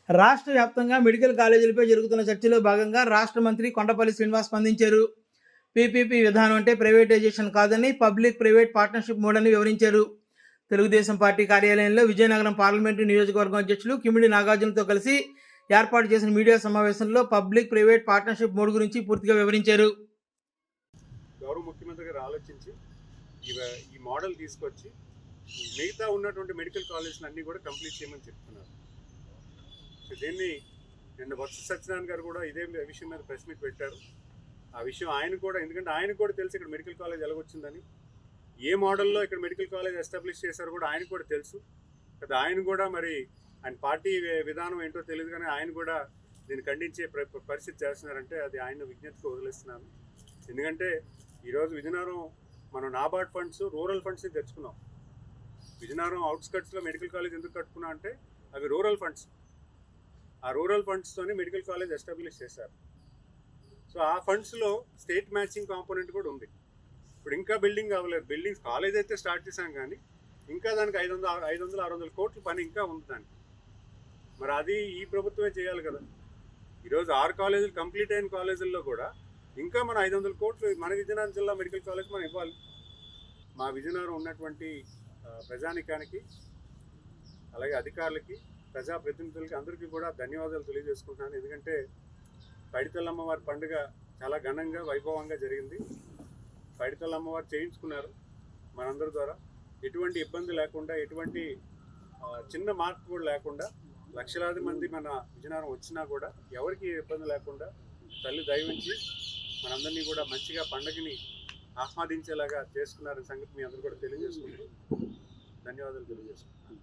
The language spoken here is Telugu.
రాష్ట్ర వ్యాప్తంగా మెడికల్ కాలేజీలపై జరుగుతున్న చర్చలో భాగంగా రాష్ట్ర మంత్రి కొండపల్లి శ్రీనివాస్ స్పందించారు. పీపీపీ విధానం అంటే ప్రైవేటైజేషన్ కాదని, పబ్లిక్ ప్రైవేట్ పార్ట్నర్షిప్ మోడల్ని వివరించారు. తెలుగుదేశం పార్టీ కార్యాలయంలో విజయనగరం పార్లమెంటు నియోజకవర్గం అధ్యక్షులు కిమిడి నాగార్జునతో కలిసి ఏర్పాటు చేసిన మీడియా సమావేశంలో పబ్లిక్ ప్రైవేట్ పార్ట్నర్షిప్ మోడ్ గురించి పూర్తిగా వివరించారు. గౌరవ ముఖ్యమంత్రి గారు ఆలోచించి ఈ మోడల్ తీసుకొచ్చి మిగతా ఉన్నటువంటి మెడికల్ కాలేజీలు అన్నీ కూడా కంప్లీట్ చేయమని చెప్తున్నారు. దీన్ని నిన్న బొత్స సత్యనారాయణ గారు కూడా ఇదే విషయం మీద ప్రెస్ మీట్ పెట్టారు. ఆ విషయం ఆయన కూడా, ఎందుకంటే ఆయనకు కూడా తెలుసు ఇక్కడ మెడికల్ కాలేజ్ ఎలాగొచ్చిందని, ఏ మోడల్లో ఇక్కడ మెడికల్ కాలేజ్ ఎస్టాబ్లిష్ చేశారు కూడా ఆయనకు కూడా తెలుసు కదా. ఆయన కూడా మరి ఆయన పార్టీ విధానం ఏంటో తెలియదు, కానీ ఆయన కూడా దీన్ని ఖండించే పరిస్థితి చేస్తున్నారంటే అది ఆయన విజ్ఞతకు వదిలేస్తున్నాను. ఎందుకంటే ఈరోజు విజయనగరం మనం నాబార్డ్ ఫండ్స్, రూరల్ ఫండ్స్ని తెచ్చుకున్నాం. విజయనగరం అవుట్స్కట్స్లో మెడికల్ కాలేజ్ ఎందుకు కట్టుకున్నాం అంటే అవి రూరల్ ఫండ్స్. ఆ రూరల్ ఫండ్స్తోనే మెడికల్ కాలేజ్ ఎస్టాబ్లిష్ చేశారు. సో ఆ ఫండ్స్లో స్టేట్ మ్యాచింగ్ కాంపోనెంట్ కూడా ఉంది. ఇప్పుడు ఇంకా బిల్డింగ్ అవ్వలేదు. బిల్డింగ్స్ కాలేజ్ అయితే స్టార్ట్ చేశాం, కానీ ఇంకా దానికి 500-600 కోట్ల పని ఇంకా ఉంది దానికి. మరి అది ఈ ప్రభుత్వమే చేయాలి కదా. ఈరోజు 6 కాలేజీలు కంప్లీట్ అయిన కాలేజీల్లో కూడా ఇంకా మన 500 కోట్లు మన విజయనగరం జిల్లా మెడికల్ కాలేజ్ మనం ఇవ్వాలి. మా విజయనగరం ఉన్నటువంటి ప్రజానికానికి, అలాగే అధికారులకి, ప్రజాప్రతినిధులకి అందరికీ కూడా ధన్యవాదాలు తెలియజేసుకుంటున్నాను. ఎందుకంటే పైడితల్లి అమ్మవారి పండుగ చాలా ఘనంగా, వైభవంగా జరిగింది. పైడితల్లి అమ్మవారు చేయించుకున్నారు మనందరి ద్వారా. ఎటువంటి ఇబ్బంది లేకుండా, ఎటువంటి చిన్న మార్పు కూడా లేకుండా, లక్షలాది మంది మన విజయనగరం వచ్చినా కూడా ఎవరికి ఇబ్బంది లేకుండా తల్లి దయవించి మనందరినీ కూడా మంచిగా పండుగని ఆహ్వాదించేలాగా చేసుకున్నారనే సంగతి మీ అందరూ కూడా తెలియజేసుకుంటూ ధన్యవాదాలు తెలియజేసుకుంటున్నాను.